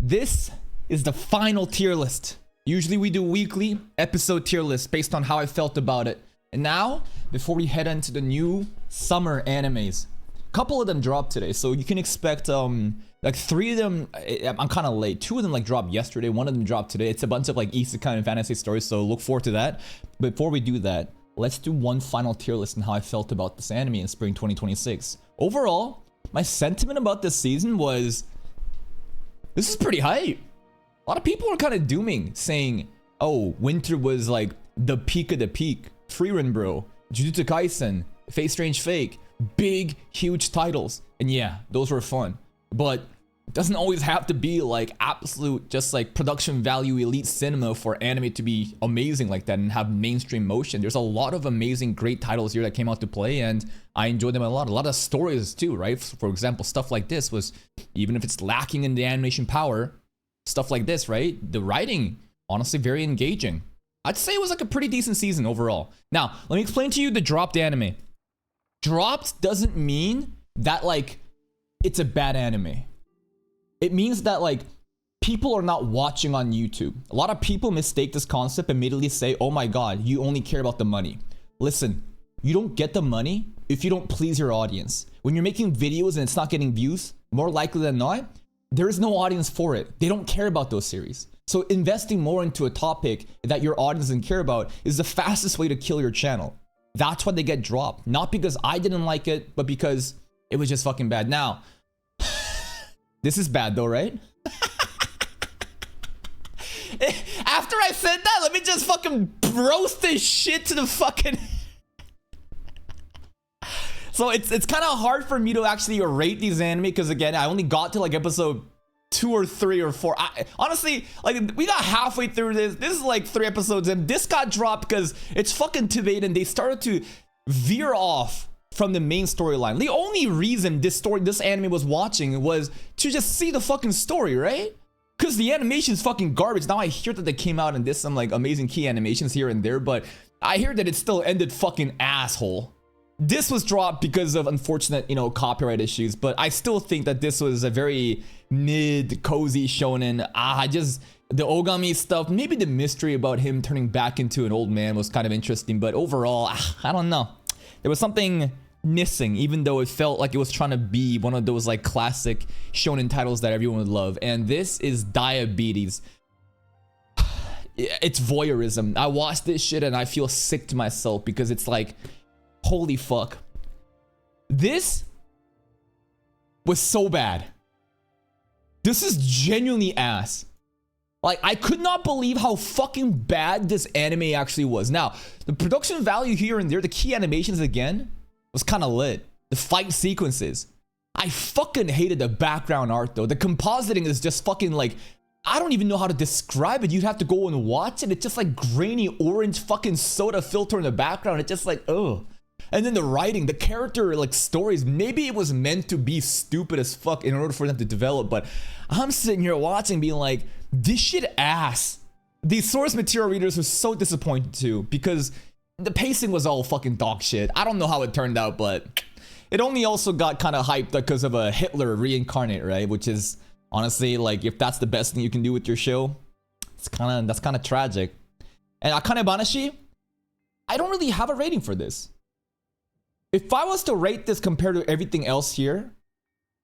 This is the final tier list. Usually we do weekly episode tier lists based on how I felt about it. And now, before we head into the new summer animes, a couple of them dropped today, so you can expect like 3 of them. I'm kind of late. 2 of them like dropped yesterday. 1 of them dropped today. It's a bunch of like isekai and fantasy stories, so look forward to that. Before we do that, let's do one final tier list and how I felt about this anime in spring 2026. Overall, my sentiment about this season was, this is pretty hype. A lot of people are kind of dooming, saying, oh, winter was like the peak of the peak. Frieren Bro, Jujutsu Kaisen, Fate Strange Fake, big, huge titles. And yeah, those were fun. But it doesn't always have to be like absolute, just like production value elite cinema for anime to be amazing like that and have mainstream motion. There's a lot of amazing, great titles here that came out to play, and I enjoyed them a lot. A lot of stories too, right? For example, stuff like this was, even if it's lacking in the animation power, stuff like this, right? The writing, honestly, very engaging. I'd say it was like a pretty decent season overall. Now, let me explain to you the dropped anime. Dropped doesn't mean that like it's a bad anime. It means that like people are not watching on YouTube. A lot of people mistake this concept and immediately say, oh my god, you only care about the money. Listen, you don't get the money if you don't please your audience. When you're making videos and it's not getting views, more likely than not, there is no audience for it. They don't care about those series. So investing more into a topic that your audience doesn't care about is the fastest way to kill your channel. That's why they get dropped. Not because I didn't like it, but because it was just fucking bad. Now, this is bad though, right? After I said that, let me just fucking roast this shit to the fucking... So it's kind of hard for me to actually rate these anime because again, I only got to like episode 2 or 3 or 4. Honestly, like we got halfway through this. This is like 3 episodes and this got dropped because it's fucking Tveit and they started to veer off from the main storyline. The only reason this anime was watching was to just see the fucking story, right? Because the animation is fucking garbage. Now I hear that they came out and did some like amazing key animations here and there, but I hear that it still ended fucking asshole. This was dropped because of unfortunate, copyright issues, but I still think that this was a very mid, cozy shonen. The Ogami stuff, maybe the mystery about him turning back into an old man was kind of interesting, but overall, I don't know. There was something missing, even though it felt like it was trying to be one of those like classic shonen titles that everyone would love. And this is diabetes. It's voyeurism. I watch this shit and I feel sick to myself because it's like, holy fuck. This was so bad. This is genuinely ass. Like, I could not believe how fucking bad this anime actually was. Now, the production value here and there, the key animations again, was kind of lit. The fight sequences. I fucking hated the background art though. The compositing is just fucking like, I don't even know how to describe it. You'd have to go and watch it. It's just like grainy orange fucking soda filter in the background. It's just like, ugh. And then the writing, the character like stories, maybe it was meant to be stupid as fuck in order for them to develop, but I'm sitting here watching being like, this shit ass. These source material readers were so disappointed too because the pacing was all fucking dog shit. I don't know how it turned out, but it only also got kind of hyped because of a Hitler reincarnate, right? Which is honestly like, if that's the best thing you can do with your show, that's kind of tragic. And Akane Banashi, I don't really have a rating for this. If I was to rate this compared to everything else here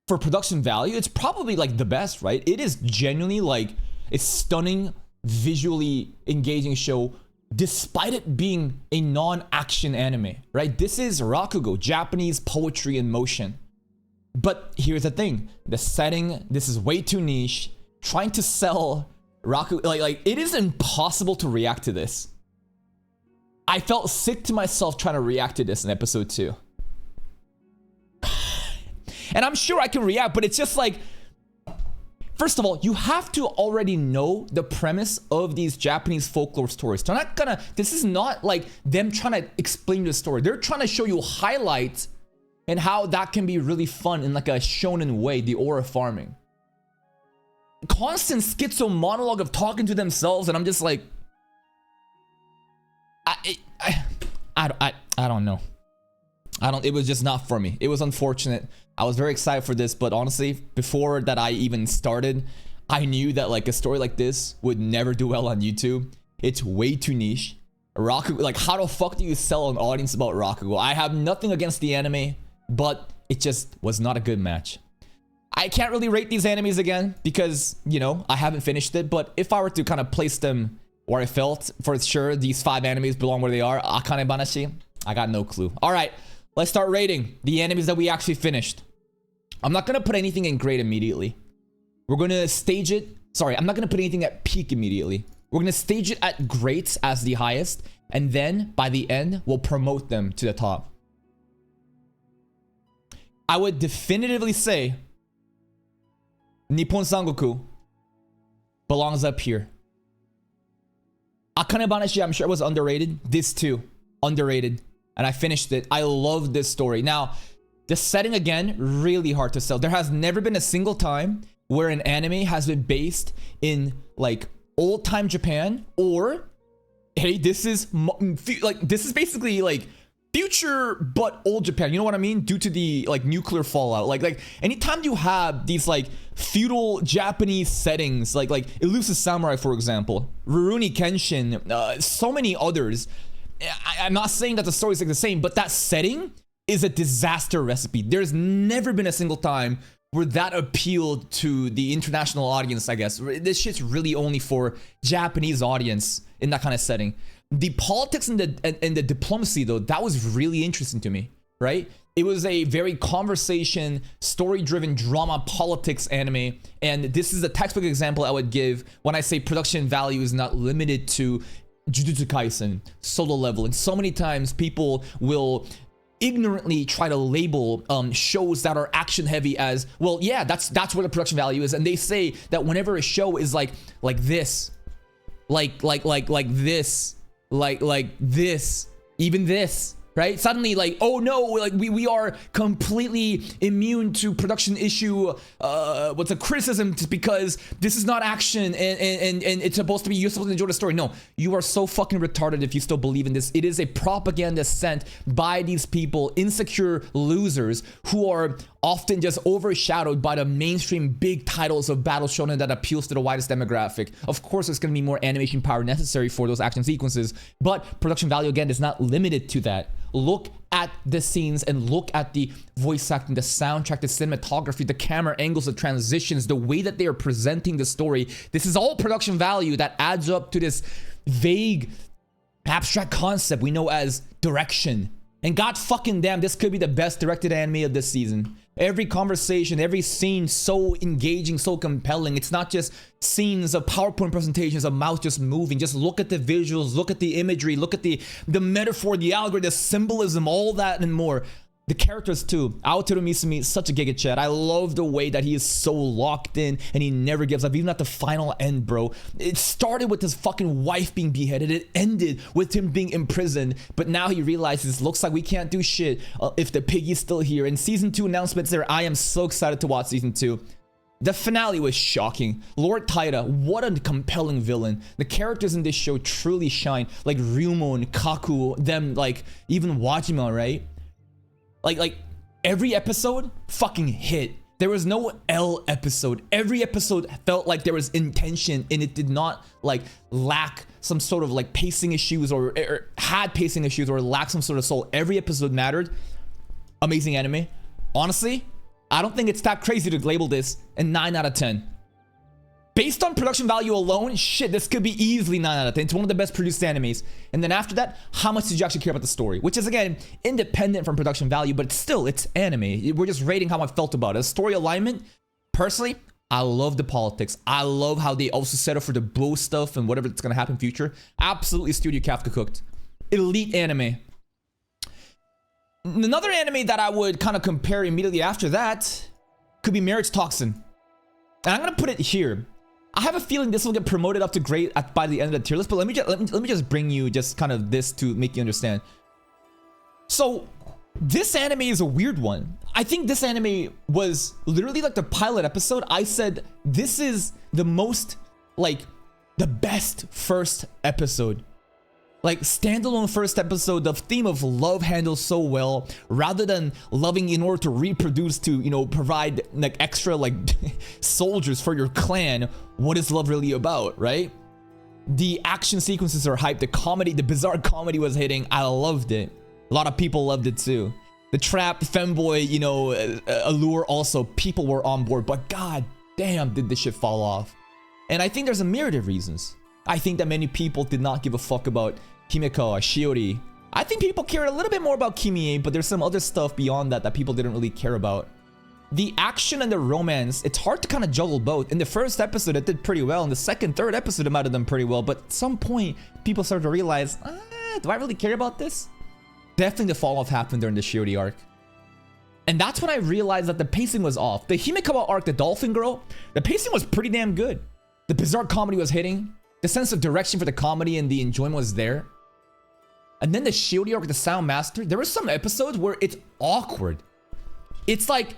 for production value, it's probably like the best, right? It is genuinely like a stunning, visually engaging show despite it being a non-action anime, right? This is Rakugo, Japanese poetry in motion. But here's the thing, the setting, this is way too niche. Trying to sell Rakugo, like it is impossible to react to this. I felt sick to myself trying to react to this in episode 2. And I'm sure I can react, but it's just like, first of all, you have to already know the premise of these Japanese folklore stories. They're not gonna, this is not like them trying to explain the story. They're trying to show you highlights and how that can be really fun in like a shonen way, the aura farming. Constant schizo monologue of talking to themselves, and I'm just like, I don't know. It was just not for me. It was unfortunate. I was very excited for this, but honestly, before that I even started, I knew that like a story like this would never do well on YouTube. It's way too niche. Rakugo, like how the fuck do you sell an audience about Rakugo? I have nothing against the anime, but it just was not a good match. I can't really rate these animes again because, you know, I haven't finished it, but if I were to kind of place them where I felt for sure these 5 animes belong where they are, Akane Banashi, I got no clue. All right, let's start rating the animes that we actually finished. I'm not gonna put anything in grade immediately. We're gonna stage it. Sorry, I'm not gonna put anything at peak immediately. We're gonna stage it at greats as the highest, and then by the end, we'll promote them to the top. I would definitively say Nippon Sangoku belongs up here. Akane Banashi, I'm sure was underrated. This too, underrated. And I finished it. I love this story. Now, the setting again, really hard to sell. There has never been a single time where an anime has been based in like old time Japan, or hey, this is basically like future but old Japan. You know what I mean? Due to the like nuclear fallout. Like anytime you have these like feudal Japanese settings, like Elusive Samurai, for example, Rurouni Kenshin, so many others. I'm not saying that the story's like the same, but that setting is a disaster recipe. There's never been a single time where that appealed to the international audience, I guess. This shit's really only for Japanese audience in that kind of setting. The politics and the diplomacy, though, that was really interesting to me, right? It was a very conversation, story-driven drama politics anime, and this is a textbook example I would give when I say production value is not limited to Jujutsu Kaisen, Solo Leveling. So many times people will ignorantly try to label shows that are action heavy as, well, yeah, that's where the production value is, and they say that whenever a show is like this, like this, even this, right? Suddenly, like, oh no, like we are completely immune to production issue, what's a criticism, just because this is not action and it's supposed to be, you're supposed to enjoy the story. No, you are so fucking retarded if you still believe in this. It is a propaganda sent by these people, insecure losers who are often just overshadowed by the mainstream big titles of battle shonen that appeals to the widest demographic. Of course, there's going to be more animation power necessary for those action sequences, but production value, again, is not limited to that. Look at the scenes and look at the voice acting, the soundtrack, the cinematography, the camera angles, the transitions, the way that they are presenting the story. This is all production value that adds up to this vague, abstract concept we know as direction. And god fucking damn, this could be the best directed anime of this season. Every conversation, every scene so engaging, so compelling. It's not just scenes of PowerPoint presentations of mouth just moving. Just look at the visuals, look at the imagery, look at the metaphor, the algorithm, the symbolism, all that and more. The characters too. Aoteru Misumi is such a giga chat. I love the way that he is so locked in and he never gives up, even at the final end, bro. It started with his fucking wife being beheaded. It ended with him being imprisoned. But now he realizes, looks like we can't do shit if the piggy's still here. And season 2 announcements there. I am so excited to watch season 2. The finale was shocking. Lord Taira, what a compelling villain. The characters in this show truly shine. Like Ryumon, Kaku, them, like even Wajima, right? Like every episode fucking hit. There was no L episode. Every episode felt like there was intention and it did not like lack some sort of like pacing issues or had pacing issues or lack some sort of soul. Every episode mattered. Amazing anime. Honestly, I don't think it's that crazy to label this a 9 out of 10. Based on production value alone, shit, this could be easily 9 out of 10. It's one of the best produced animes. And then after that, how much did you actually care about the story? Which is, again, independent from production value, but it's anime. We're just rating how I felt about it. Story alignment, personally, I love the politics. I love how they also set up for the blow stuff and whatever that's going to happen in future. Absolutely Studio Kafka cooked. Elite anime. Another anime that I would kind of compare immediately after that could be Marriage Toxin. And I'm going to put it here. I have a feeling this will get promoted up to great by the end of the tier list, but let me just bring you just kind of this to make you understand. So this anime is a weird one. I think this anime was literally like the pilot episode. I said this is the most, like, the best first episode Like, standalone first episode, the theme of love handles so well, rather than loving in order to reproduce to, you know, provide like extra like soldiers for your clan. What is love really about, right? The action sequences are hyped. The comedy, the bizarre comedy was hitting. I loved it. A lot of people loved it too. The trap femboy, you know, allure also, people were on board, but god damn did this shit fall off. And I think there's a myriad of reasons. I think that many people did not give a fuck about Himeko or Shiori. I think people cared a little bit more about Kimie, but there's some other stuff beyond that that people didn't really care about. The action and the romance, it's hard to kind of juggle both. In the first episode, it did pretty well. In the second, third episode, it might have done pretty well. But at some point, people started to realize, do I really care about this? Definitely the fall off happened during the Shiori arc. And that's when I realized that the pacing was off. The Himekawa arc, the Dolphin Girl, the pacing was pretty damn good. The bizarre comedy was hitting. The sense of direction for the comedy and the enjoyment was there. And then the Shiori arc, the Sound Master, there were some episodes where it's awkward. It's like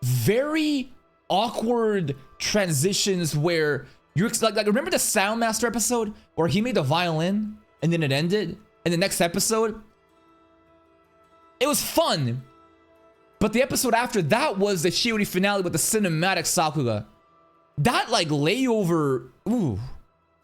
very awkward transitions where you're like remember the Sound Master episode where he made the violin and then it ended? And the next episode, it was fun. But the episode after that was the Shiori finale with the cinematic Sakuga. That like layover, ooh.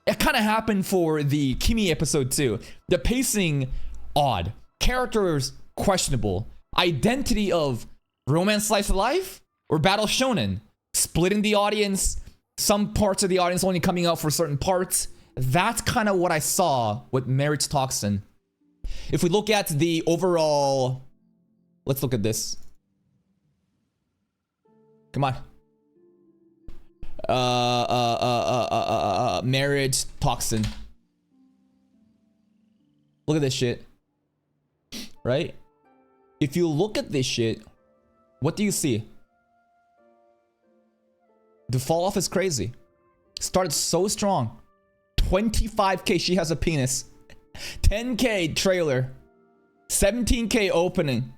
It kind of happened for the Kimie episode too. The pacing, odd. Characters, questionable. Identity of romance slice of life or battle shonen. Splitting the audience. Some parts of the audience only coming out for certain parts. That's kind of what I saw with Marriage Toxin. If we look at the overall... Let's look at this. Come on. Marriage Toxin. Look at this shit. Right? If you look at this shit, what do you see? The fall off is crazy. Started so strong. 25k, she has a penis. 10k trailer. 17k opening.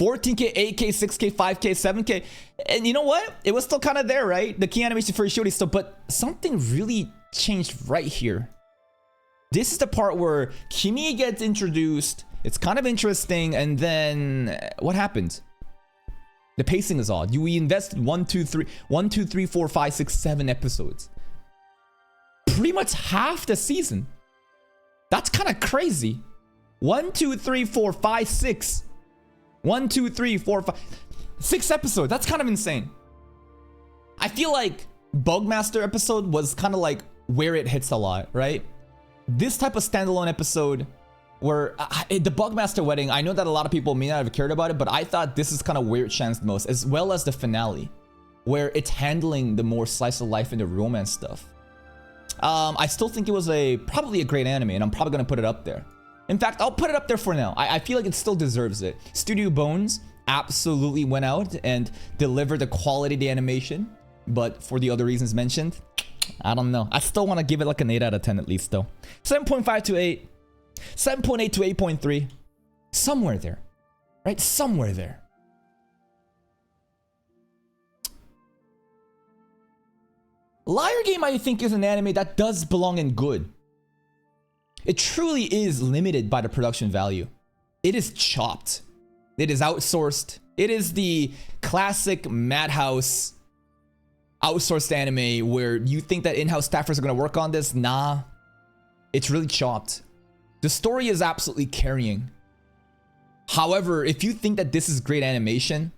14k, 8k, 6k, 5k, 7k. And you know what? It was still kind of there, right? The key animation for Shiori still, but something really changed right here. This is the part where Kimie gets introduced. It's kind of interesting. And then what happens? The pacing is odd. We invested 1, 2, 3, 4, 5, 6, 7 episodes. Pretty much half the season. That's kind of crazy. 1, 2, 3, 4, 5, 6. 1, 2, 3, 4, 5, 6 episodes. That's kind of insane. I feel like Bugmaster episode was kind of like where it hits a lot, right? This type of standalone episode where the Bugmaster wedding, I know that a lot of people may not have cared about it, but I thought this is kind of where it shines the most, as well as the finale, where it's handling the more slice of life and the romance stuff. I still think it was probably a great anime, and I'm probably gonna put it up there. In fact, I'll put it up there for now. I feel like it still deserves it. Studio Bones absolutely went out and delivered the quality of the animation. But for the other reasons mentioned, I don't know. I still want to give it like an 8 out of 10 at least though. 7.5 to 8. 7.8 to 8.3. Somewhere there. Right? Somewhere there. Liar Game, I think, is an anime that does belong in good. It truly is limited by the production value. It is chopped. It is outsourced. It is the classic Madhouse outsourced anime where you think that in-house staffers are going to work on this. Nah. It's really chopped. The story is absolutely carrying. However, if you think that this is great animation,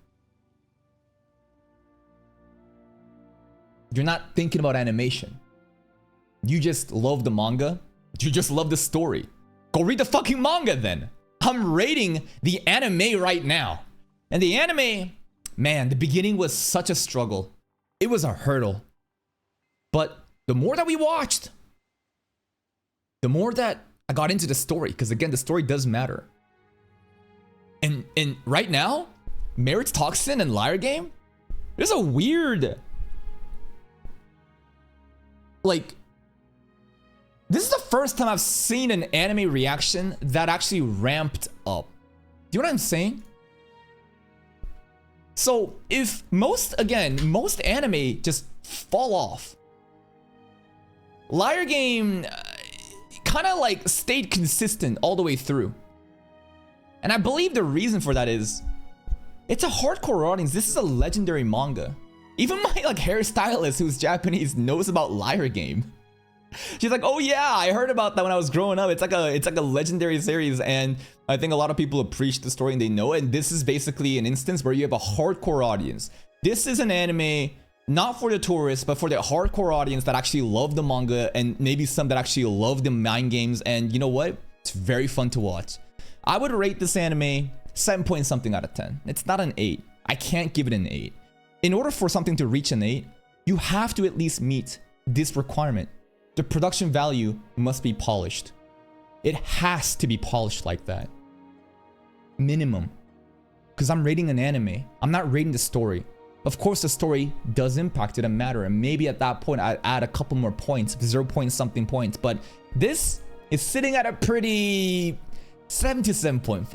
you're not thinking about animation. You just love the manga. You just love the story. Go read the fucking manga then. I'm rating the anime right now. And the anime, man, the beginning was such a struggle. It was a hurdle. But the more that we watched, the more that I got into the story. Because again, the story does matter. And right now, Marriage Toxin and Liar Game, there's a weird... Like... This is the first time I've seen an anime reaction that actually ramped up. Do you know what I'm saying? So if most anime just fall off. Liar Game kind of like stayed consistent all the way through. And I believe the reason for that is it's a hardcore audience. This is a legendary manga. Even my like hairstylist who's Japanese knows about Liar Game. She's like, oh yeah, I heard about that when I was growing up. It's like a legendary series, and I think a lot of people appreciate the story and they know it. And this is basically an instance where you have a hardcore audience. This is an anime not for the tourists, but for the hardcore audience that actually love the manga, and maybe some that actually love the mind games. And you know what? It's very fun to watch. I would rate this anime 7 point something out of 10. It's not an 8. I can't give it an 8. In order for something to reach an 8, you have to at least meet this requirement. The production value must be polished. It has to be polished like that. Minimum. Because I'm rating an anime. I'm not rating the story. Of course, the story does impact it and matter. And maybe at that point, I'd add a couple more points, 0 point something points. But this is sitting at a pretty 7 to 7.5.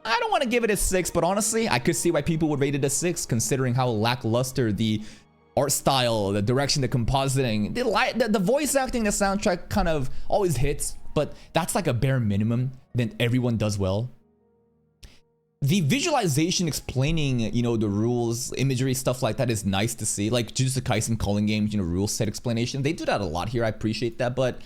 I don't want to give it a 6, but honestly, I could see why people would rate it a 6, considering how lackluster the art style, the direction, the compositing, the voice acting, the soundtrack kind of always hits, but that's like a bare minimum. Then everyone does well. The visualization explaining, you know, the rules, imagery, stuff like that is nice to see. Like Jujutsu Kaisen calling games, you know, rule set explanation. They do that a lot here. I appreciate that, but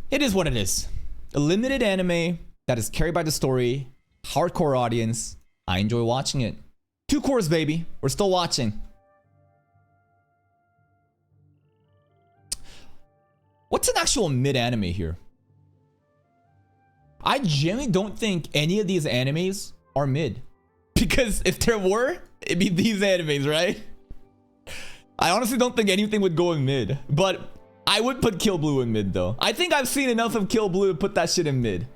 it is what it is. A limited anime that is carried by the story, hardcore audience. I enjoy watching it. 2 cores, baby. We're still watching. What's an actual mid-anime here? I genuinely don't think any of these animes are mid. Because if there were, it'd be these animes, right? I honestly don't think anything would go in mid. But I would put Kill Blue in mid, though. I think I've seen enough of Kill Blue to put that shit in mid.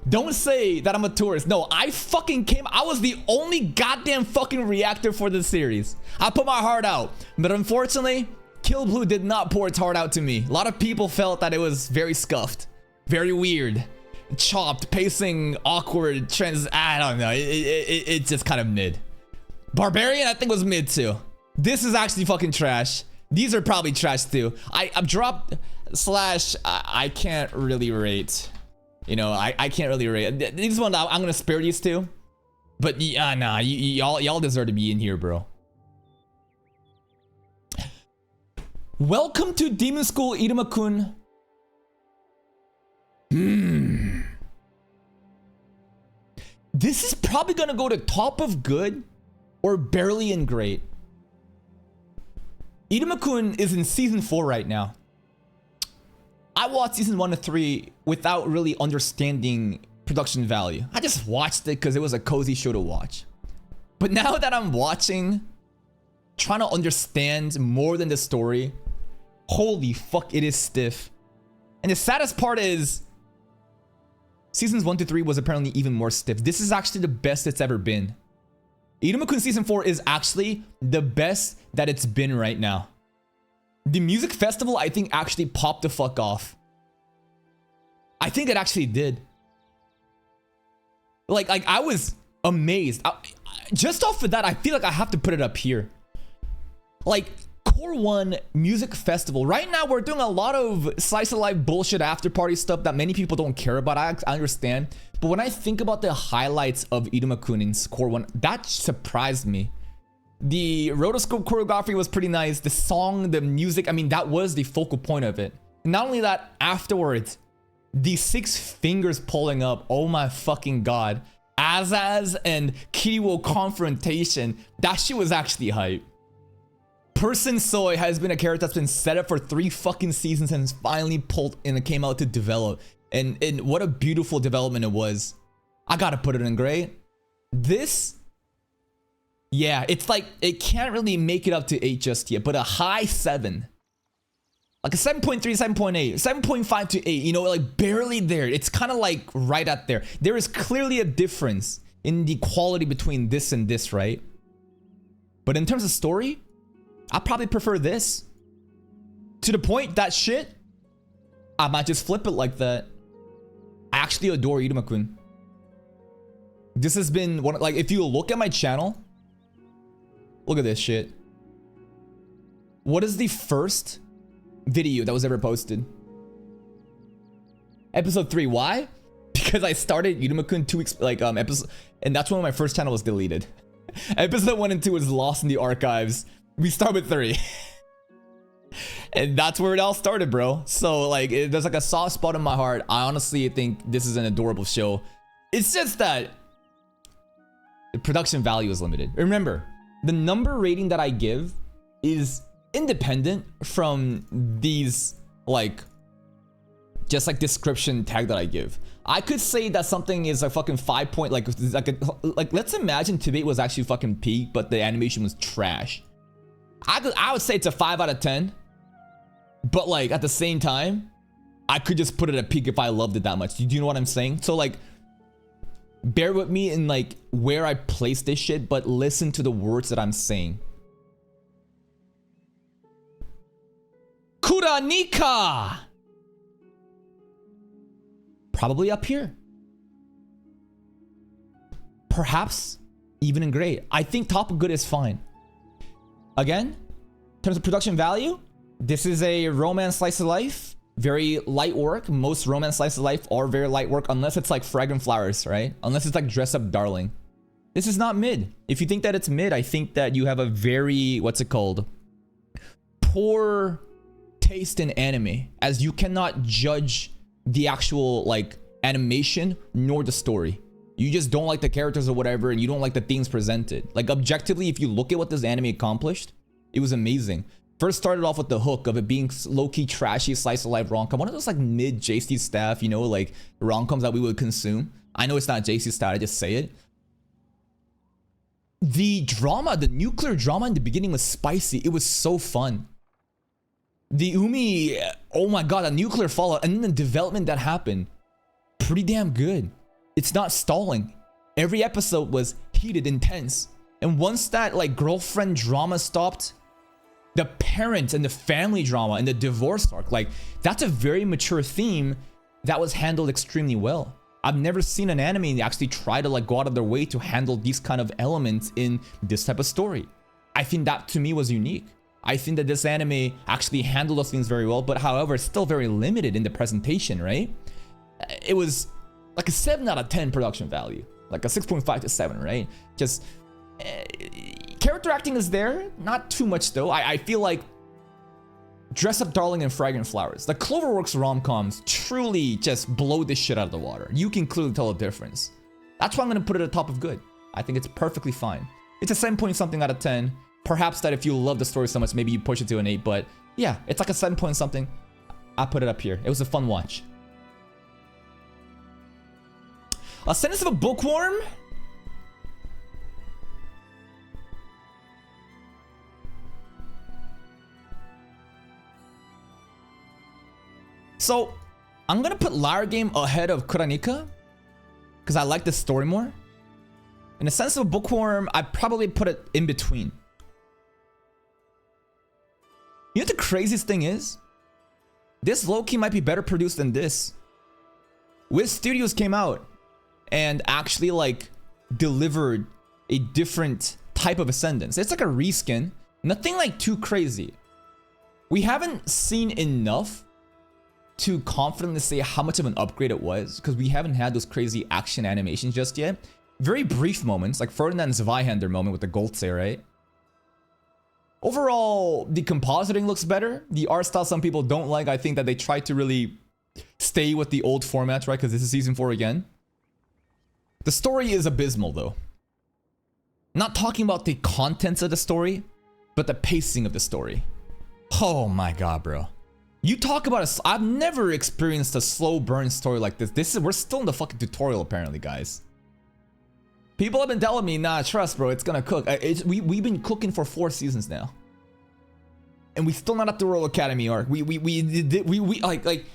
Don't say that I'm a tourist. No, I was the only goddamn fucking reactor for this series. I put my heart out. But unfortunately, Kill Blue did not pour its heart out to me. A lot of people felt that it was very scuffed, very weird, chopped, pacing, awkward, I don't know. It's just kind of mid. Barbarian, I think, was mid too. This is actually fucking trash. These are probably trash too. I've dropped / I can't really rate. You know, I can't really rate. These ones, I'm gonna spare these two. But yeah, nah, y'all deserve to be in here, bro. Welcome to Demon School, Iruma-kun. This is probably gonna go to top of good or barely in great. Iruma-kun is in season 4 right now. I watched season 1 to 3 without really understanding production value. I just watched it because it was a cozy show to watch. But now that I'm watching, trying to understand more than the story, holy fuck, it is stiff. And the saddest part is seasons 1 to 3 was apparently even more stiff. This is actually the best it's ever been. Iruma-kun season 4 is actually the best that it's been right now. The music festival, I think, actually popped the fuck off. I think it actually did. Like I was amazed. Just off of that, I feel like I have to put it up here. Like, Core 1 Music Festival. Right now, we're doing a lot of slice of life bullshit after party stuff that many people don't care about. I understand. But when I think about the highlights of Iruma-kun in Core 1, that surprised me. The rotoscope choreography was pretty nice. The song, the music, I mean, that was the focal point of it. And not only that, afterwards, the 6 fingers pulling up. Oh my fucking god. Azaz and Kiriwo confrontation. That shit was actually hype. Person Soy has been a character that's been set up for 3 fucking seasons and finally pulled and it came out to develop. And what a beautiful development it was. I gotta put it in great. This, yeah, it's like, it can't really make it up to 8 just yet, but a high 7. Like a 7.3, 7.8, 7.5 to 8, you know, like barely there. It's kind of like right at there. There is clearly a difference in the quality between this and this, right? But in terms of story, I probably prefer this. To the point that shit, I might just flip it like that. I actually adore Iruma-kun. This has been one, like, if you look at my channel, look at this shit. What is the first video that was ever posted? Episode 3. Why? Because I started Yuruma-kun 2 weeks, like, episode, and that's when my first channel was deleted. Episode 1 and 2 was lost in the archives. We start with 3. And that's where it all started, bro. So, like, there's like a soft spot in my heart. I honestly think this is an adorable show. It's just that the production value is limited. Remember, the number rating that I give is independent from these, like, just like description tag that I give. I could say that something is a fucking 5 point, like let's imagine Tibet was actually fucking peak, but the animation was trash. I would say it's a 5 out of 10. But like at the same time, I could just put it at peak if I loved it that much. Do you know what I'm saying? So like, bear with me in like where I place this shit, but listen to the words that I'm saying. Kuranika! Probably up here. Perhaps even in gray. I think top of good is fine. Again, in terms of production value, this is a romance slice of life. Very light work. Most romance slice of life are very light work, unless it's like Fragrant Flowers, right? Unless it's like Dress Up Darling. This is not mid. If you think that it's mid, I think that you have a very, what's it called? Poor taste in anime, as you cannot judge the actual like animation nor the story. You just don't like the characters or whatever, and you don't like the themes presented. Like objectively, if you look at what this anime accomplished, it was amazing. First started off with the hook of it being low-key trashy slice of life rom-com. One of those like mid JC staff, you know, like rom-coms that we would consume. I know it's not JC style, I just say it. The drama, the nuclear drama in the beginning was spicy. It was so fun. The Umi, oh my god, a nuclear fallout, and then the development that happened, pretty damn good. It's not stalling. Every episode was heated, intense. And once that like girlfriend drama stopped, the parents and the family drama and the divorce arc, like that's a very mature theme that was handled extremely well. I've never seen an anime actually try to like go out of their way to handle these kind of elements in this type of story. I think that to me was unique. I think that this anime actually handled those things very well, but however, it's still very limited in the presentation, right? It was like a 7 out of 10 production value, like a 6.5 to 7, right? Just character acting is there, not too much though. I feel like Dress Up Darling and Fragrant Flowers, the Cloverworks rom-coms truly just blow this shit out of the water. You can clearly tell the difference. That's why I'm gonna put it at top of good. I think it's perfectly fine. It's a 7 point something out of 10. Perhaps that if you love the story so much, maybe you push it to an 8, but yeah, it's like a 7 point something. I put it up here. It was a fun watch. A Sentence of a Bookworm? So, I'm gonna put Liar Game ahead of Kuranika because I like this story more. In A Sense of a Bookworm, I'd probably put it in between. You know what the craziest thing is? This low-key might be better produced than this. Wiz Studios came out and actually like delivered a different type of Ascendance. It's like a reskin, nothing like too crazy. We haven't seen enough to confidently say how much of an upgrade it was because we haven't had those crazy action animations just yet. Very brief moments, like Ferdinand Zweihander moment with the Goltze, right? Overall, the compositing looks better. The art style some people don't like. I think that they tried to really stay with the old formats, right? Because this is season 4 again. The story is abysmal, though. Not talking about the contents of the story, but the pacing of the story. Oh my god, bro. You talk about a... I've never experienced a slow burn story like this. We're still in the fucking tutorial, apparently, guys. People have been telling me, nah, trust, bro, it's gonna cook. We've been cooking for 4 seasons now. And we still not at the Royal Academy arc. We like,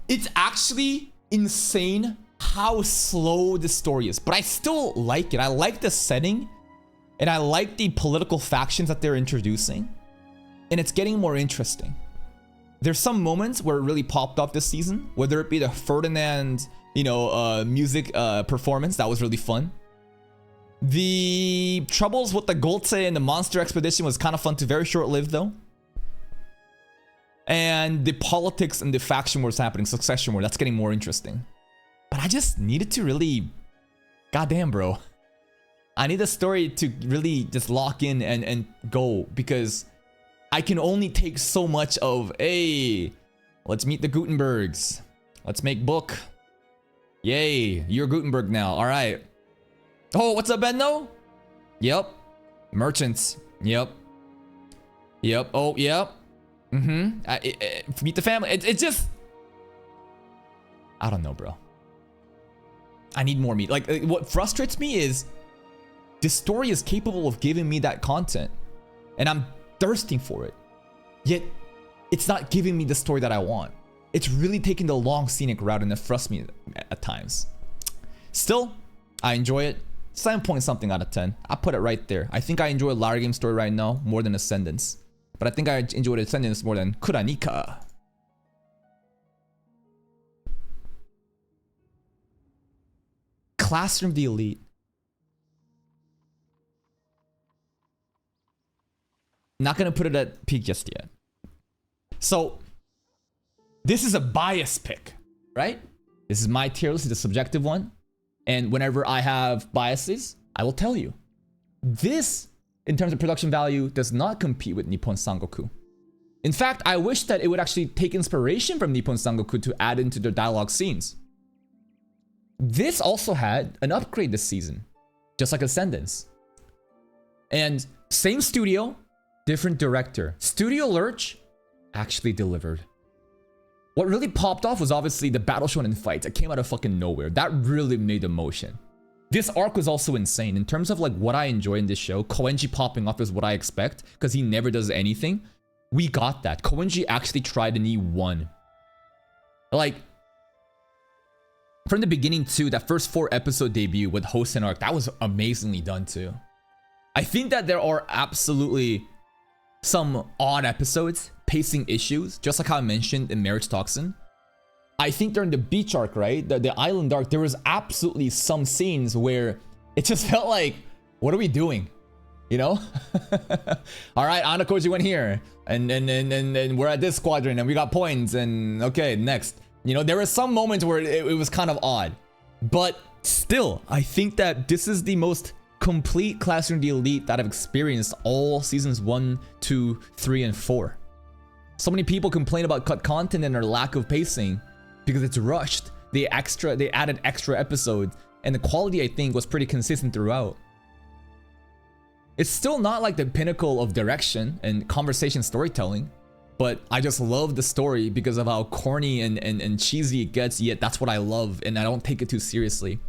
it's actually insane how slow the story is. But I still like it. I like the setting. And I like the political factions that they're introducing. And it's getting more interesting. There's some moments where it really popped up this season. Whether it be the Ferdinand, you know, music performance. That was really fun. The troubles with the Goltze and the Monster Expedition was kind of fun too. Very short-lived though. And the politics and the faction wars happening, succession war, that's getting more interesting. But I just needed to really, goddamn bro, I need the story to really just lock in and go, because I can only take so much of, hey, let's meet the Gutenbergs, let's make book, yay, you're Gutenberg now, all right. Oh, what's up, Benno? Yep. Merchants, yep. Yep, oh, yep. Meet the family. It's just, I don't know, bro. I need more meat. Like, what frustrates me is this story is capable of giving me that content, and I'm thirsting for it. Yet, it's not giving me the story that I want. It's really taking the long scenic route, and it frustrates me at times. Still, I enjoy it. 7 point something out of 10. I put it right there. I think I enjoy Lara Game Story right now more than Ascendance. But I think I enjoyed Ascendance more than Kuranika. Classroom of the Elite. Not gonna put it at peak just yet. So, this is a bias pick, right? This is my tier list, it's a subjective one. And whenever I have biases, I will tell you. This, in terms of production value, does not compete with Nippon Sangoku. In fact, I wish that it would actually take inspiration from Nippon Sangoku to add into their dialogue scenes. This also had an upgrade this season, just like Ascendance. And same studio, different director. Studio Lurch actually delivered. What really popped off was obviously the Battle Shonen fights that came out of fucking nowhere. That really made the motion. This arc was also insane. In terms of like what I enjoy in this show, Koenji popping off is what I expect, because he never does anything. We got that. Koenji actually tried and he won. Like, from the beginning too, that first 4 episode debut with Hosen arc, that was amazingly done too. I think that there are absolutely some odd episodes, pacing issues, just like how I mentioned in Marriage Toxin. I think during the beach arc, right? The island arc, there was absolutely some scenes where it just felt like, what are we doing? You know? All right, Anakoji went here, and we're at this squadron, and we got points, and okay, next. You know, there were some moments where it was kind of odd. But still, I think that this is the most complete Classroom of the Elite that I've experienced all seasons 1, 2, 3, and 4. So many people complain about cut content and their lack of pacing because it's rushed. They added extra episodes, and the quality, I think, was pretty consistent throughout. It's still not like the pinnacle of direction and conversation storytelling, but I just love the story because of how corny and cheesy it gets, yet that's what I love, and I don't take it too seriously.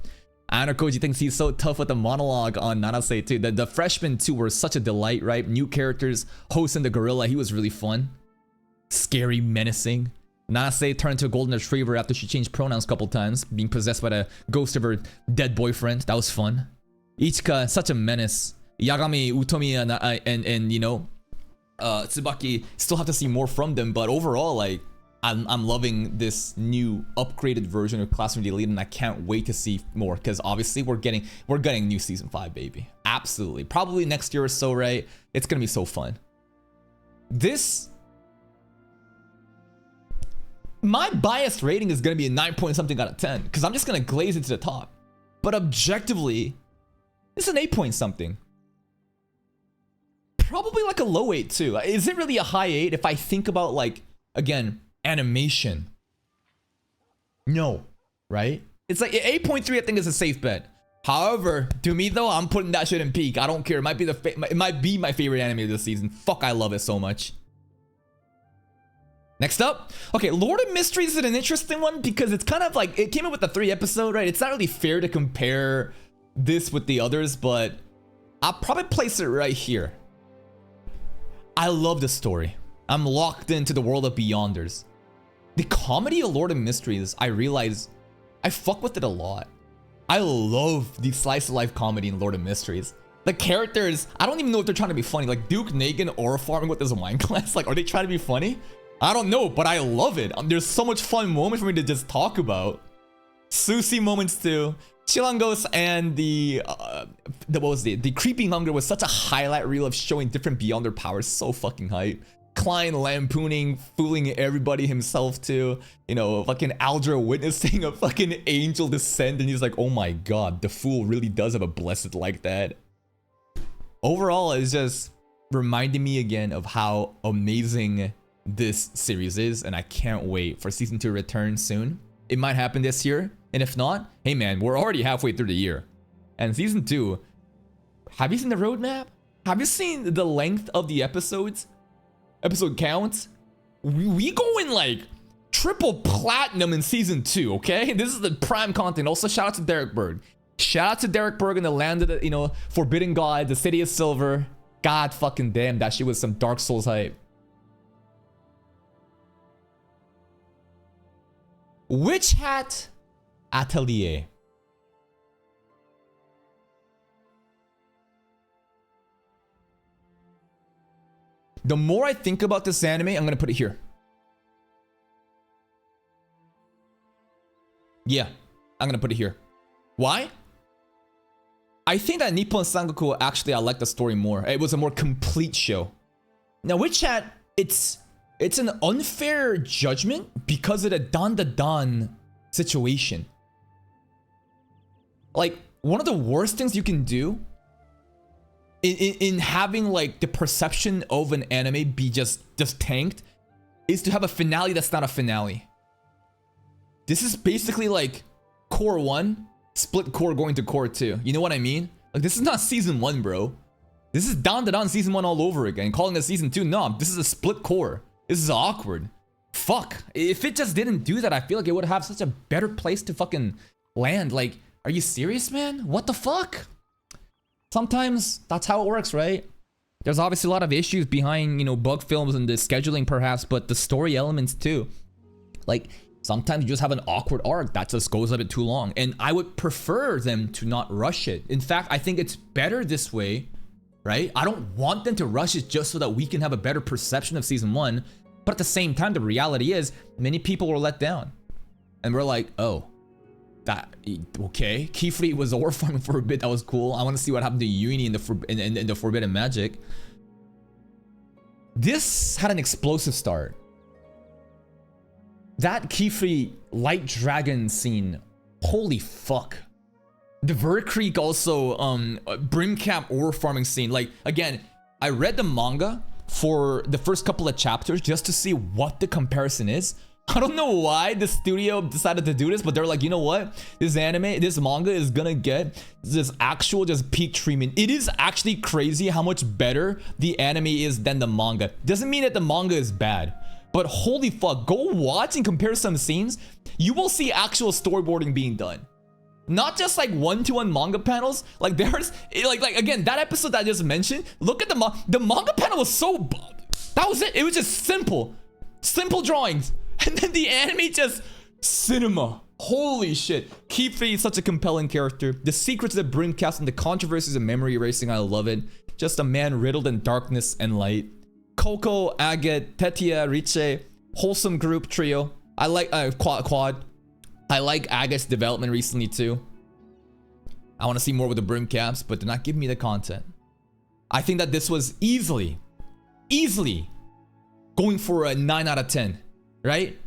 Anakoji thinks he's so tough with the monologue on Nanase too. The freshmen too were such a delight, right? New characters, Hosen the gorilla, he was really fun. Scary, menacing. Nanase turned into a golden retriever after she changed pronouns a couple times, being possessed by the ghost of her dead boyfriend. That was fun. Ichika, such a menace. Yagami, Utomi, and you know, Tsubaki, still have to see more from them, but overall, like, I'm loving this new upgraded version of Classroom of the Elite, and I can't wait to see more, because obviously we're getting new season 5, baby. Absolutely. Probably next year or so, right? It's gonna be so fun. This, my biased rating is gonna be a 9 point something out of 10, because I'm just gonna glaze it to the top. But objectively, it's an 8 point something. Probably like a low 8 too. Is it really a high 8 if I think about, like, again, animation? No, right? It's like 8.3, I think, is a safe bet. However, to me though, I'm putting that shit in peak. I don't care. It might be my favorite anime this season. Fuck, I love it so much. Next up, okay, Lord of Mysteries is an interesting one because it's kind of like, it came in with the 3 episode, right? It's not really fair to compare this with the others, but I'll probably place it right here. I love the story. I'm locked into the world of Beyonders. The comedy of Lord of Mysteries, I realize I fuck with it a lot. I love the slice of life comedy in Lord of Mysteries. The characters, I don't even know if they're trying to be funny. Like Duke Negan aura farming with his wine glass. Like, are they trying to be funny? I don't know, but I love it. There's so much fun moments for me to just talk about. Sushi moments too. Chilangos and the Creeping Hunger was such a highlight reel of showing different Beyonder powers. So fucking hype. Klein lampooning, fooling everybody himself too. You know, fucking Aldra witnessing a fucking angel descend, and he's like, oh my god, the fool really does have a blessed like that. Overall, it's just reminding me again of how amazing this series is, and I can't wait for season 2 to return soon. It might happen this year, and if not, hey man, we're already halfway through the year. And season 2, have you seen the roadmap? Have you seen the length of the episodes? Episode counts? We going like triple platinum in season 2, okay? This is the prime content. Also, shout out to Derek Berg. Shout out to Derek Berg in the land of the, you know, Forbidden God, the City of Silver. God fucking damn, that shit was some Dark Souls hype. Witch Hat Atelier. The more I think about this anime, I'm gonna put it here. Yeah, I'm gonna put it here. Why? I think that Nippon Sangoku, actually, I like the story more. It was a more complete show. Now, Witch Hat, it's an unfair judgment because of the Dan situation. Like, one of the worst things you can do in having like the perception of an anime be just tanked is to have a finale that's not a finale. This is basically like Core 1, split core going to Core 2. You know what I mean? Like, this is not season 1, bro. This is Dan season 1 all over again. Calling it season 2, no, this is a split core. This is awkward. Fuck. If it just didn't do that, I feel like it would have such a better place to fucking land. Like, are you serious, man? What the fuck? Sometimes that's how it works, right? There's obviously a lot of issues behind, you know, bug films and the scheduling perhaps, but the story elements too. Like, sometimes you just have an awkward arc that just goes a bit too long. And I would prefer them to not rush it. In fact, I think it's better this way, right? I don't want them to rush it just so that we can have a better perception of season 1. But at the same time, the reality is many people were let down. And we're like, oh, that, okay. Kifri was war farming for a bit, that was cool. I want to see what happened to Uni in the Forbidden Magic. This had an explosive start. That Kifri Light Dragon scene, holy fuck. The Verkreek also, Brimcap ore farming scene. Like, again, I read the manga for the first couple of chapters just to see what the comparison is. I don't know why the studio decided to do this, but they're like, you know what? This anime, this manga is gonna get this actual just peak treatment. It is actually crazy how much better the anime is than the manga. Doesn't mean that the manga is bad, but holy fuck, go watch and compare some scenes. You will see actual storyboarding being done. Not just like one-to-one manga panels. Like there's, like again, that episode that I just mentioned, look at the manga panel was so, that was it. It was just simple drawings. And then the anime just cinema. Holy shit. Kifri is such a compelling character. The secrets of the Brimcast and the controversies of memory erasing, I love it. Just a man riddled in darkness and light. Coco, Agate, Tetia, Riche, wholesome group trio. I like Quad. I like Agate's development recently too. I want to see more with the Brimcaps, but they're not giving me the content. I think that this was easily going for a 9 out of 10. Right?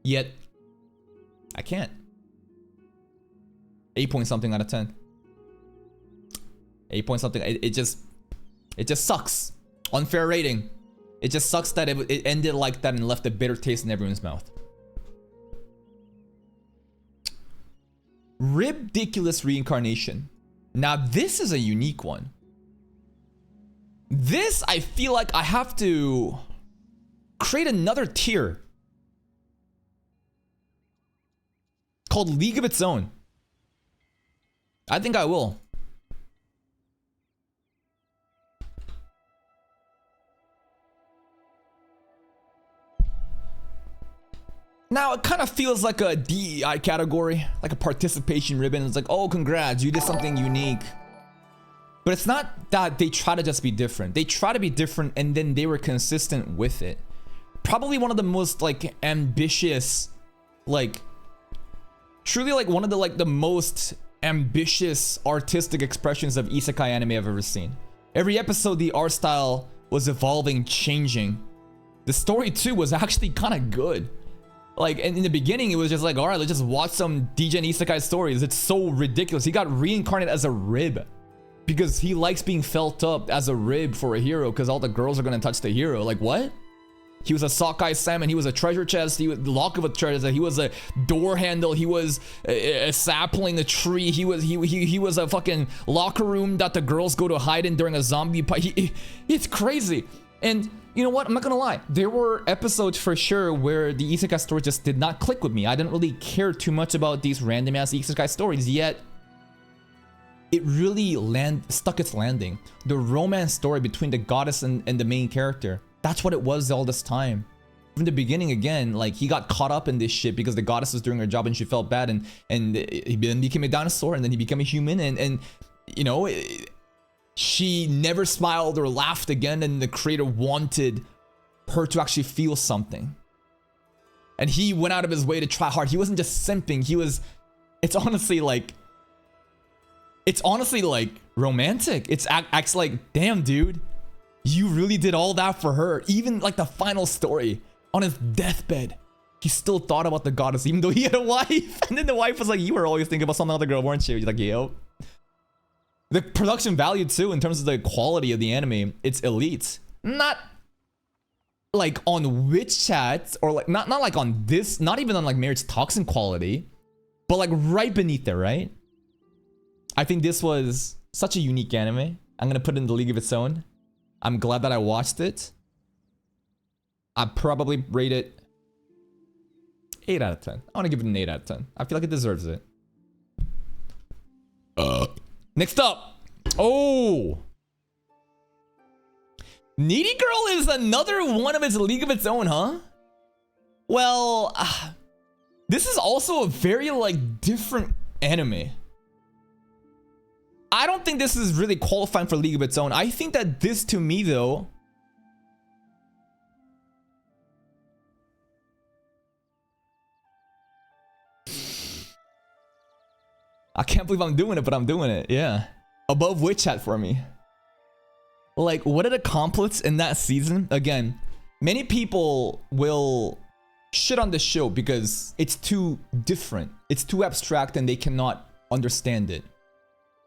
Yet, I can't. 8 point something out of 10. 8 point something. It just sucks. Unfair rating. It just sucks that it ended like that and left a bitter taste in everyone's mouth. Ridiculous Reincarnation. Now this is a unique one. This, I feel like I have to create another tier called League of Its Own. I think I will. Now it kind of feels like a DEI category, like a participation ribbon. It's like, oh, congrats, you did something unique. But it's not that they try to just be different. They try to be different and then they were consistent with it. Probably one of the most like ambitious, like truly like one of the most ambitious artistic expressions of isekai anime I've ever seen. Every episode, the art style was evolving, changing. The story too was actually kind of good. Like, and in the beginning, it was just like, all right, let's just watch some Degen Isekai stories. It's so ridiculous. He got reincarnated as a rib because he likes being felt up as a rib for a hero because all the girls are gonna touch the hero. Like, what? He was a sockeye salmon. He was a treasure chest. He was the lock of a treasure. He was a door handle. He was a sapling, a tree. He was a fucking locker room that the girls go to hide in during a zombie fight. It's crazy. And you know what? I'm not gonna lie. There were episodes for sure where the isekai story just did not click with me. I didn't really care too much about these random ass isekai stories, yet it really stuck its landing. The romance story between the goddess and the main character. That's what it was all this time. From the beginning, again, like he got caught up in this shit because the goddess was doing her job and she felt bad, and he then became a dinosaur, and then he became a human, and you know, she never smiled or laughed again, and the creator wanted her to actually feel something. And he went out of his way to try hard. He wasn't just simping. He was, it's honestly like romantic. It's acts like, damn, dude, you really did all that for her. Even like the final story, on his deathbed, he still thought about the goddess, even though he had a wife. And then the wife was like, you were always thinking about some other girl, weren't you? He's like, yo. The production value too, in terms of the quality of the anime, it's elite. Not like on Witch Chat, or like not like on this, not even on like Marriage Toxin quality, but like right beneath there, right? I think this was such a unique anime. I'm gonna put it in the league of its own. I'm glad that I watched it. I'd probably rate it 8 out of 10. I want to give it an 8 out of 10. I feel like it deserves it. Next up. Oh. Needy Girl is another one of its league of its own, huh? Well, this is also a very like different anime. I don't think this is really qualifying for league of its own. I think that this, to me though, I can't believe I'm doing it, but I'm doing it. Yeah. Above Witch Chat for me. Like, what it accomplished in that season, again, many people will shit on the show because it's too different. It's too abstract and they cannot understand it.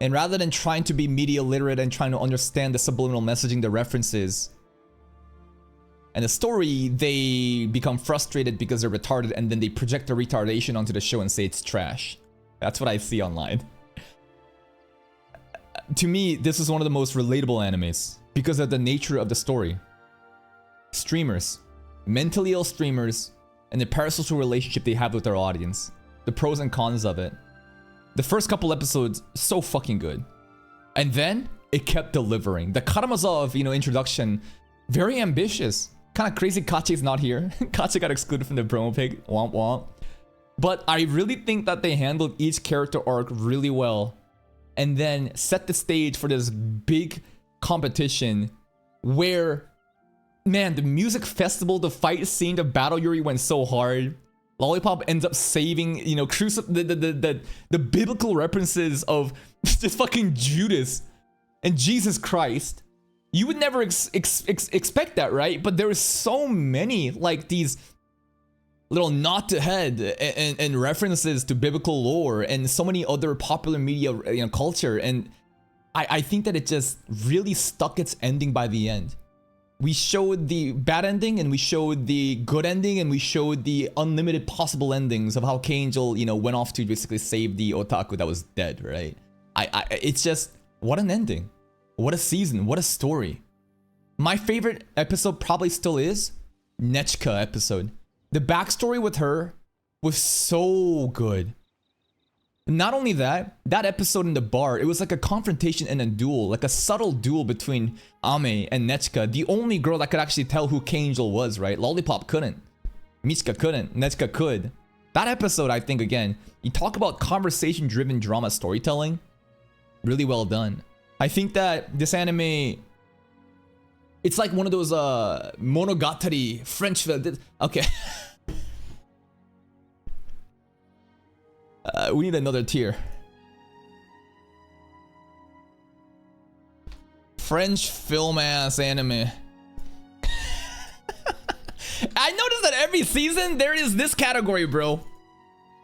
And rather than trying to be media literate and trying to understand the subliminal messaging, the references, and the story, they become frustrated because they're retarded, and then they project the retardation onto the show and say it's trash. That's what I see online. To me, this is one of the most relatable animes because of the nature of the story. Streamers, mentally ill streamers, and the parasocial relationship they have with their audience. The pros and cons of it. The first couple episodes, so fucking good. And then, it kept delivering. The Karamazov, introduction, very ambitious. Kind of crazy Kachi's not here. Kachi got excluded from the promo pig. Womp womp. But I really think that they handled each character arc really well. And then set the stage for this big competition where, man, the music festival, the fight scene, the battle Yuri went so hard. Lollipop ends up saving, the biblical references of just fucking Judas and Jesus Christ. You would never expect that, right? But there are so many, like, these little nod to head and references to biblical lore and so many other popular media, culture. And I think that it just really stuck its ending by the end. We showed the bad ending, and we showed the good ending, and we showed the unlimited possible endings of how K-Angel, went off to basically save the otaku that was dead, right? It's just, what an ending. What a season, what a story. My favorite episode probably still is Nechka episode. The backstory with her was so good. Not only that, that episode in the bar, it was like a confrontation and a duel, like a subtle duel between Ame and Nechka, the only girl that could actually tell who K-Angel was, right? Lollipop couldn't. Michika couldn't. Nechka could. That episode, I think, again, you talk about conversation-driven drama storytelling, really well done. I think that this anime, it's like one of those monogatari French, okay. We need another tier. French film ass anime. I noticed that every season there is this category, bro.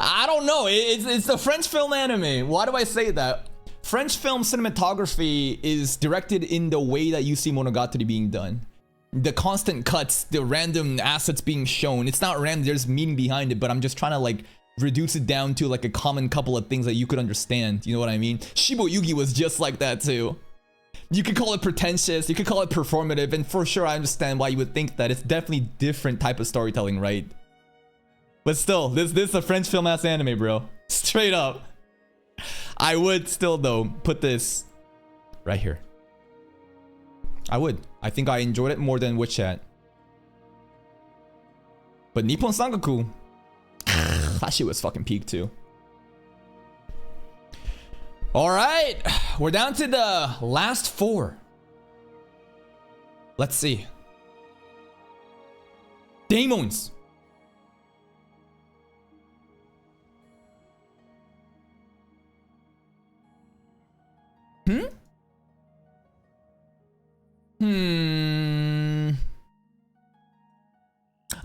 I don't know. It's the French film anime. Why do I say that? French film cinematography is directed in the way that you see Monogatari being done. The constant cuts, the random assets being shown. It's not random, there's meaning behind it, but I'm just trying to like reduce it down to like a common couple of things that you could understand. You know what I mean? Shibo Yugi was just like that too. You could call it pretentious, you could call it performative, and for sure I understand why you would think that. It's definitely different type of storytelling, right? But still, this is a French film ass anime, bro. Straight up. I would still though put this right here. I would. I think I enjoyed it more than Witch Chat. But Nippon Sangoku, that shit was fucking peak too. Alright, we're down to the last 4. Let's see. Demons.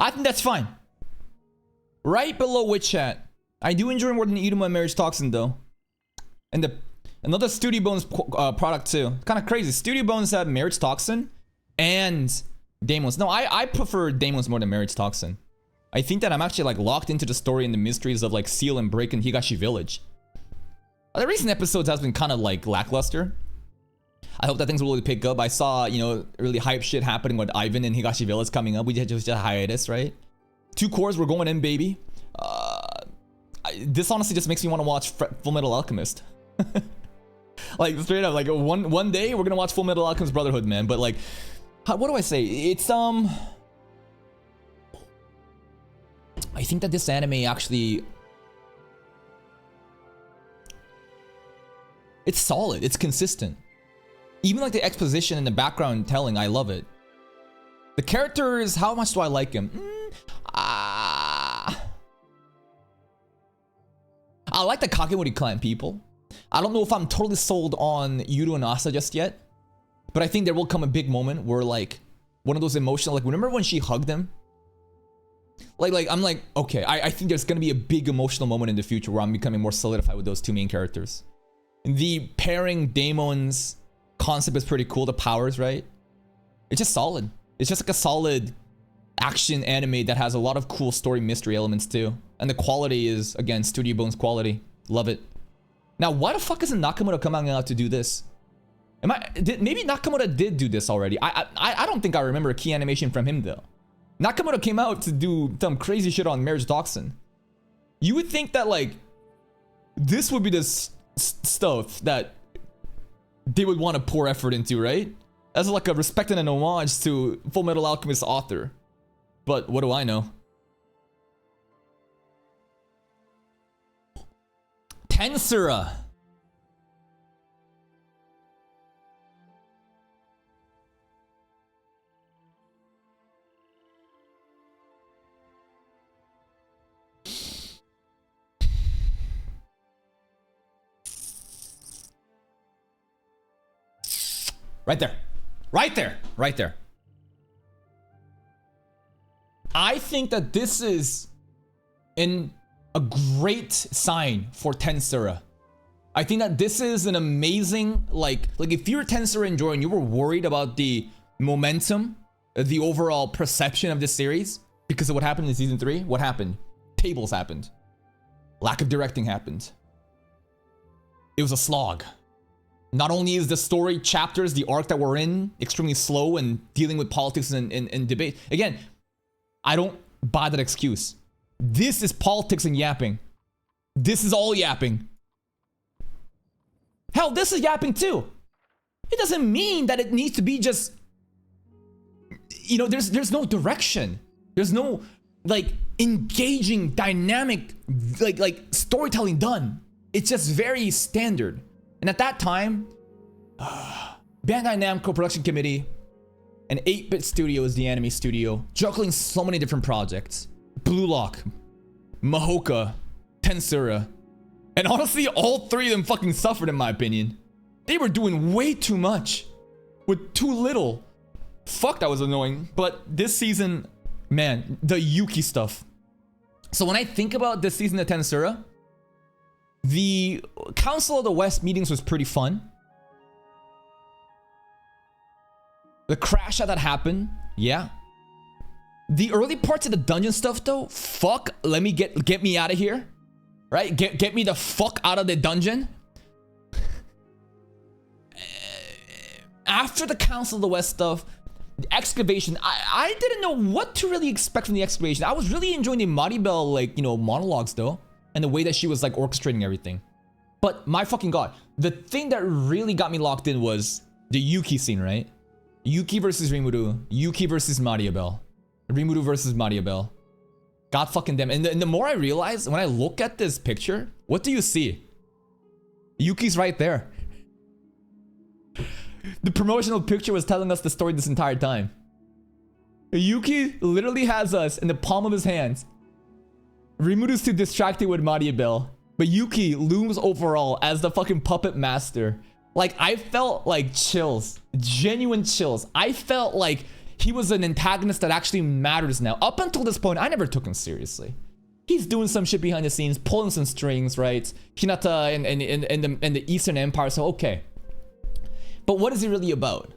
I think that's fine. Right below Witch Chat. I do enjoy more than Iruma and Marriage Toxin though. And another Studio Bones product too. Kind of crazy. Studio Bones have Marriage Toxin and Demons. No, I prefer Demons more than Marriage Toxin. I think that I'm actually like locked into the story and the mysteries of like Seal and Break and Higashi Village. The recent episodes has been kind of like lackluster. I hope that things will really pick up. I saw, you know, really hype shit happening with Ivan and Higashi Village coming up. We just a hiatus, right? 2 cores, we're going in, baby. This honestly just makes me want to watch Full Metal Alchemist. Like straight up, like one day we're gonna watch Full Metal Alchemist Brotherhood, man. But like, what do I say? It's I think that this anime actually, it's solid. It's consistent. Even like the exposition and the background telling, I love it. The characters, how much do I like him? I like the Kakemori clan people. I don't know if I'm totally sold on Yuru and Asa just yet, but I think there will come a big moment where like one of those emotional, like remember when she hugged him? Like I'm like, okay, I think there's gonna be a big emotional moment in the future where I'm becoming more solidified with those 2 main characters. The pairing Daemon's concept is pretty cool, the powers, right? It's just solid. It's just like a solid action anime that has a lot of cool story mystery elements too. And the quality is, again, Studio Bones quality. Love it. Now, why the fuck isn't Nakamura coming out to do this? Maybe Nakamura did do this already. I don't think I remember a key animation from him though. Nakamura came out to do some crazy shit on Marriage Toxin. You would think that like, this would be the stuff that they would want to pour effort into, right? As like a respect and an homage to Full Metal Alchemist author. But what do I know? Tensura. Right there. Right there. Right there. I think that this is a great sign for Tensura. I think that this is an amazing, like if you're Tensura enjoyer and you were worried about the momentum, the overall perception of this series, because of what happened in season 3, what happened? Tables happened. Lack of directing happened. It was a slog. Not only is the story chapters, the arc that we're in, extremely slow and dealing with politics and debate. Again, I don't buy that excuse. This is politics and yapping. This is all yapping. Hell, this is yapping too. It doesn't mean that it needs to be just, you know, there's no direction. There's no like engaging, dynamic, like storytelling done. It's just very standard. And at that time, Bandai Namco Production Committee and 8-Bit Studios, the anime studio, juggling so many different projects. Blue Lock, Mahoka, Tensura. And honestly, all 3 of them fucking suffered in my opinion. They were doing way too much with too little. Fuck, that was annoying. But this season, Man, the Yuki stuff. So when I think about this season of Tensura, the Council of the West meetings was pretty fun. The crash that happened, yeah. The early parts of the dungeon stuff though, fuck, let me get me out of here. Right? Get me the fuck out of the dungeon. After the Council of the West stuff, the excavation, I didn't know what to really expect from the excavation. I was really enjoying the Maribel, like, you know, monologues though, and the way that she was like orchestrating everything. But my fucking god, the thing that really got me locked in was the Yuki scene, right? Yuki versus Rimuru, Yuki versus Maribel, Rimuru versus Maribel. God fucking damn. And the more I realize, when I look at this picture, what do you see? Yuki's right there. The promotional picture was telling us the story this entire time. Yuki literally has us in the palm of his hands. Rimuru's too distracted with Maribel, but Yuki looms overall as the fucking puppet master. Like, I felt like chills, genuine chills. I felt like he was an antagonist that actually matters now. Up until this point, I never took him seriously. He's doing some shit behind the scenes, pulling some strings, right? Hinata and the Eastern Empire, so okay. But what is he really about?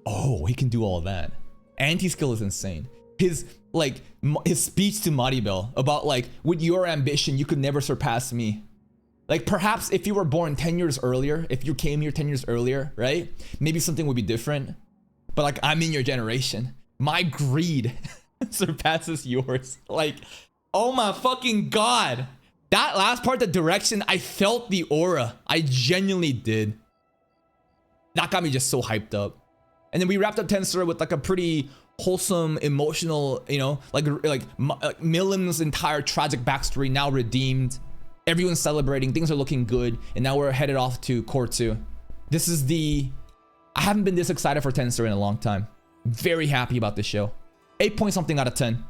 Oh, he can do all that. Anti-skill is insane. His speech to Maribel about like, with your ambition, you could never surpass me. Like, perhaps if you were born 10 years earlier, if you came here 10 years earlier, right? Maybe something would be different. But like, I'm in your generation. My greed surpasses yours. Like, oh my fucking god. That last part, the direction, I felt the aura. I genuinely did. That got me just so hyped up. And then we wrapped up Tensura with like a pretty wholesome, emotional, you know, like Milim's entire tragic backstory now redeemed. Everyone's celebrating, things are looking good, and now we're headed off to Core 2. This is I haven't been this excited for Tensura in a long time. Very happy about this show. 8 point something out of 10.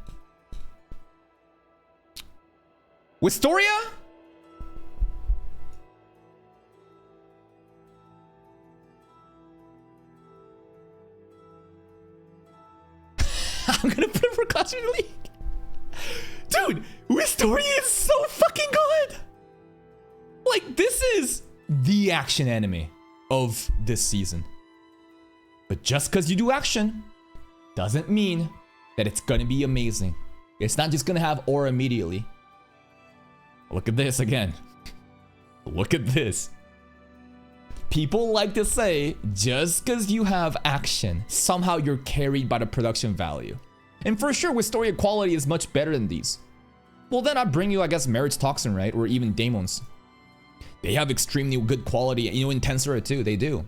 Wistoria? I'm gonna put it for Clash of the League. Dude, Wistoria is so fucking good. Like, this is the action anime of this season. But just because you do action doesn't mean that it's gonna be amazing. It's not just gonna have aura immediately. Look at this again. Look at this. People like to say, just because you have action, somehow you're carried by the production value. And for sure, Wistoria quality is much better than these. Well, then I bring you, I guess, Marriage Toxin, right? Or even Demons. They have extremely good quality, you know, in Tensura too, they do.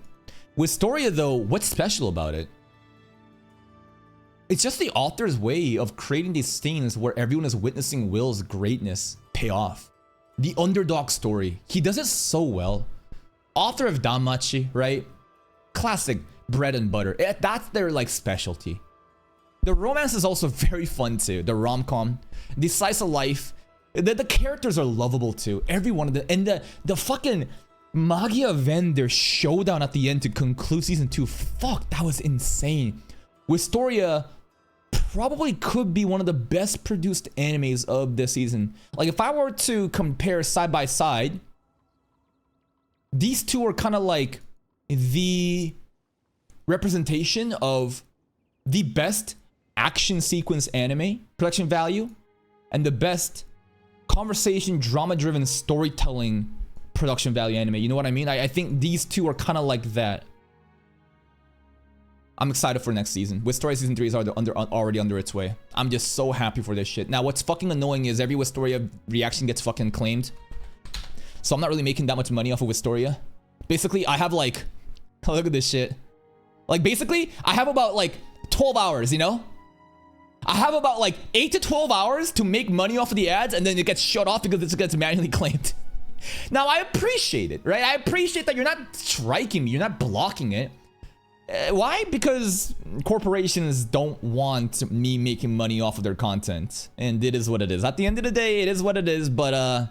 Wistoria though, what's special about it? It's just the author's way of creating these scenes where everyone is witnessing Will's greatness pay off. The underdog story, he does it so well. Author of Danmachi, right? Classic bread and butter. That's their like specialty. The romance is also very fun too. The rom-com, the slice of life. The characters are lovable too. Every one of them. And the fucking Magia Vendor showdown at the end to conclude season 2. Fuck, that was insane. Wistoria probably could be one of the best produced animes of this season. Like, if I were to compare side by side, these two are kind of like the representation of the best action sequence anime production value and the best conversation drama driven storytelling production value anime. You know what I mean? I think these two are kind of like that. I'm excited for next season. Wistoria season 3 is already under its way. I'm just so happy for this shit. Now, what's fucking annoying is every Wistoria reaction gets fucking claimed. So I'm not really making that much money off of Wistoria. Basically, I have like, look at this shit. Like, basically, I have about like 12 hours, you know? I have about like 8 to 12 hours to make money off of the ads, and then it gets shut off because it gets manually claimed. Now, I appreciate it, right? I appreciate that you're not striking me, you're not blocking it. Why? Because corporations don't want me making money off of their content, and it is what it is. At the end of the day, it is what it is, but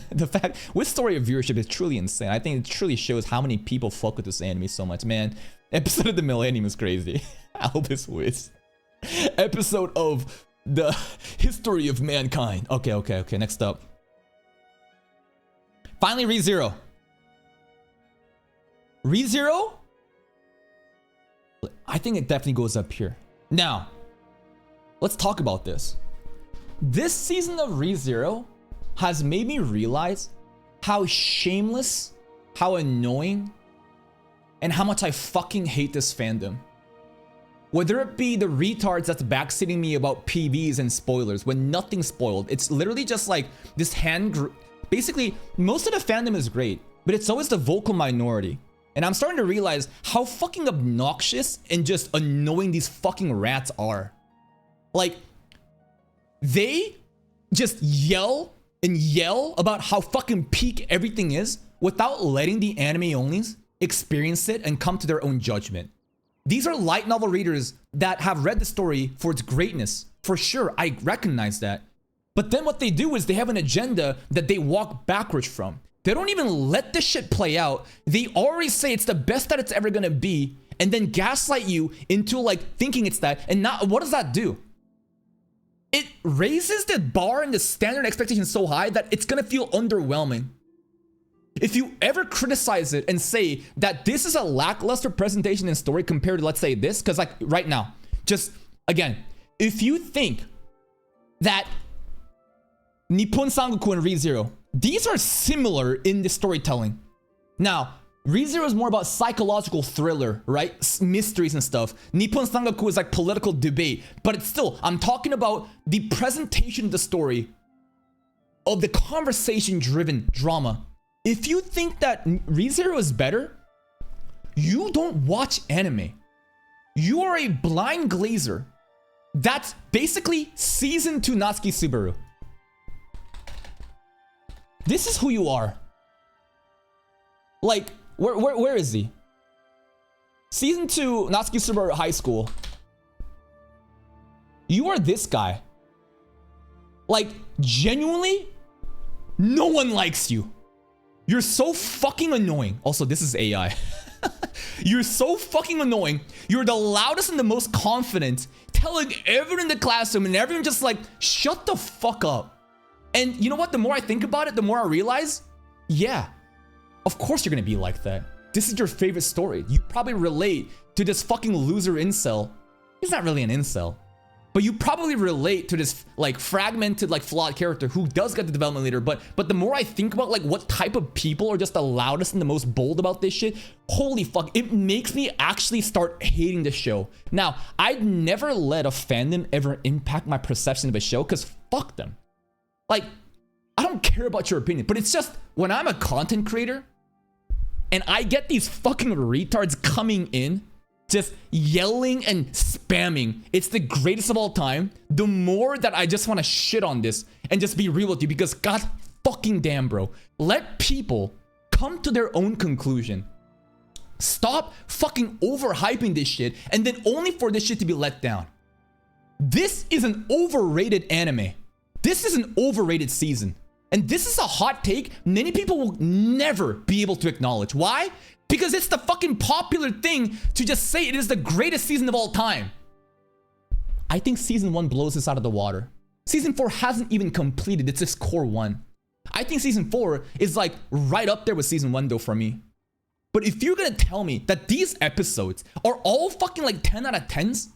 the fact, Wistoria viewership is truly insane. I think it truly shows how many people fuck with this anime so much, man. Episode of the Millennium is crazy. Albus Wiz. Episode of the history of mankind. Okay. Next up. Finally, ReZero. ReZero? I think it definitely goes up here. Now, let's talk about this. This season of ReZero has made me realize how shameless, how annoying, and how much I fucking hate this fandom. Whether it be the retards that's backseating me about PBs and spoilers when nothing's spoiled. It's literally just like this basically, most of the fandom is great, but it's always the vocal minority. And I'm starting to realize how fucking obnoxious and just annoying these fucking rats are. Like, they just yell and yell about how fucking peak everything is without letting the anime onlys experience it and come to their own judgment. These are light novel readers that have read the story for its greatness. For sure, I recognize that. But then what they do is they have an agenda that they walk backwards from. They don't even let this shit play out. They already say it's the best that it's ever gonna be, and then gaslight you into like thinking it's that. And not, what does that do? It raises the bar and the standard expectation so high that it's gonna feel underwhelming. If you ever criticize it and say that this is a lackluster presentation and story compared to, let's say, this, because like right now, just again, if you think that Nippon Sangoku and ReZero, these are similar in the storytelling. Now, ReZero is more about psychological thriller, right? Mysteries and stuff. Nippon Sangoku is like political debate, but it's still, I'm talking about the presentation of the story, of the conversation-driven drama. If you think that ReZero is better, you don't watch anime. You are a blind glazer. That's basically season 2 Natsuki Subaru. This is who you are. Like, where is he? Season 2 Natsuki Subaru High School. You are this guy. Like, genuinely, no one likes you. You're so fucking annoying. Also, this is AI. You're so fucking annoying. You're the loudest and the most confident, telling everyone in the classroom and everyone just like, shut the fuck up. And you know what? The more I think about it, the more I realize, yeah, of course you're gonna be like that. This is your favorite story. You probably relate to this fucking loser incel. He's not really an incel. But you probably relate to this like fragmented, like flawed character who does get the development leader. But the more I think about like what type of people are just the loudest and the most bold about this shit, holy fuck, it makes me actually start hating the show. Now, I'd never let a fandom ever impact my perception of a show because fuck them. Like, I don't care about your opinion, but it's just when I'm a content creator and I get these fucking retards coming in just yelling and spamming, it's the greatest of all time, the more that I just want to shit on this and just be real with you because god fucking damn, bro. Let people come to their own conclusion. Stop fucking overhyping this shit and then only for this shit to be let down. This is an overrated anime. This is an overrated season. And this is a hot take many people will never be able to acknowledge. Why? Because it's the fucking popular thing to just say it is the greatest season of all time. I think season 1 blows this out of the water. Season 4 hasn't even completed. It's just core 1. I think season 4 is like right up there with season 1 though for me. But if you're gonna tell me that these episodes are all fucking like 10 out of 10s,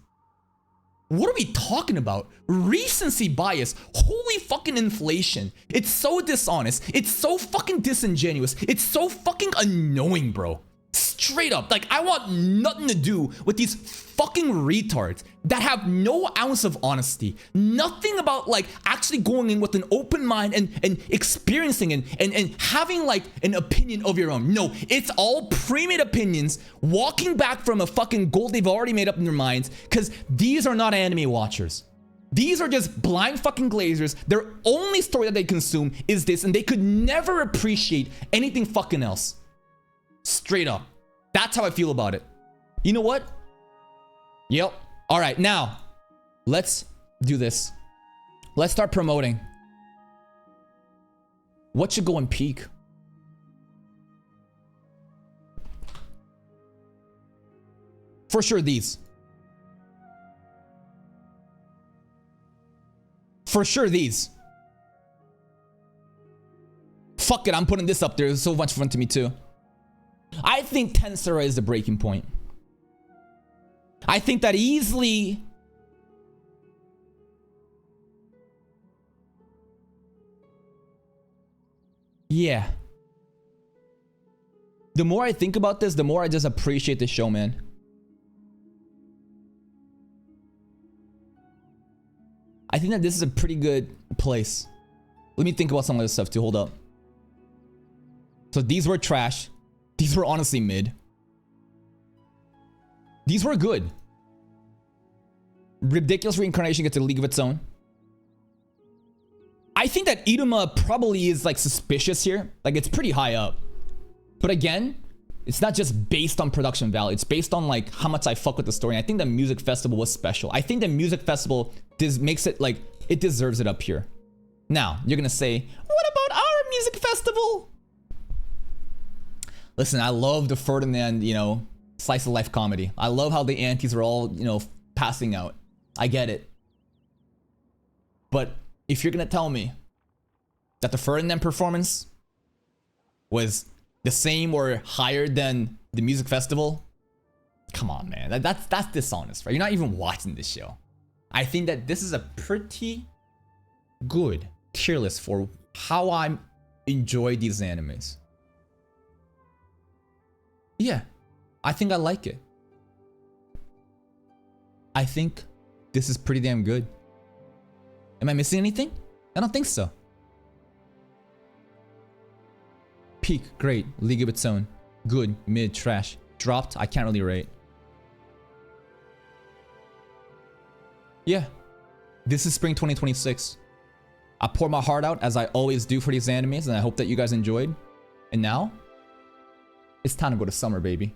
what are we talking about? Recency bias. Holy fucking inflation. It's so dishonest. It's so fucking disingenuous. It's so fucking annoying, bro. Straight up. Like, I want nothing to do with these fucking retards that have no ounce of honesty. Nothing about, like, actually going in with an open mind and experiencing and having, like, an opinion of your own. No, it's all pre-made opinions, walking back from a fucking goal they've already made up in their minds, because these are not anime watchers. These are just blind fucking glazers. Their only story that they consume is this, and they could never appreciate anything fucking else. Straight up. That's how I feel about it. You know what? Yep. All right, now let's do this. Let's start promoting. What should go in peak? For sure, these. For sure these. Fuck it, I'm putting this up there. It's so much fun to me too. I think Tensura is the breaking point. I think that easily... Yeah. The more I think about this, the more I just appreciate the show, man. I think that this is a pretty good place. Let me think about some of this stuff too. Hold up. So these were trash. These were honestly mid. These were good. Ridiculous Reincarnation gets a league of its own. I think that Iruma probably is like suspicious here. Like it's pretty high up. But again, it's not just based on production value. It's based on like how much I fuck with the story. And I think the music festival was special. I think the music festival makes it like it deserves it up here. Now, you're gonna say, what about our music festival? Listen, I love the Ferdinand, you know, slice of life comedy. I love how the aunties are all, you know, passing out. I get it. But if you're gonna tell me that the Ferdinand performance was the same or higher than the music festival, come on, man. That's dishonest, right? You're not even watching this show. I think that this is a pretty good tier list for how I enjoy these animes. Yeah, I think I like it. I think this is pretty damn good. Am I missing anything? I don't think so. Peak, great. League of its own. Good, mid, trash. Dropped, I can't really rate. Yeah, this is spring 2026. I pour my heart out as I always do for these animes, and I hope that you guys enjoyed. And now, it's time to go to summer, baby.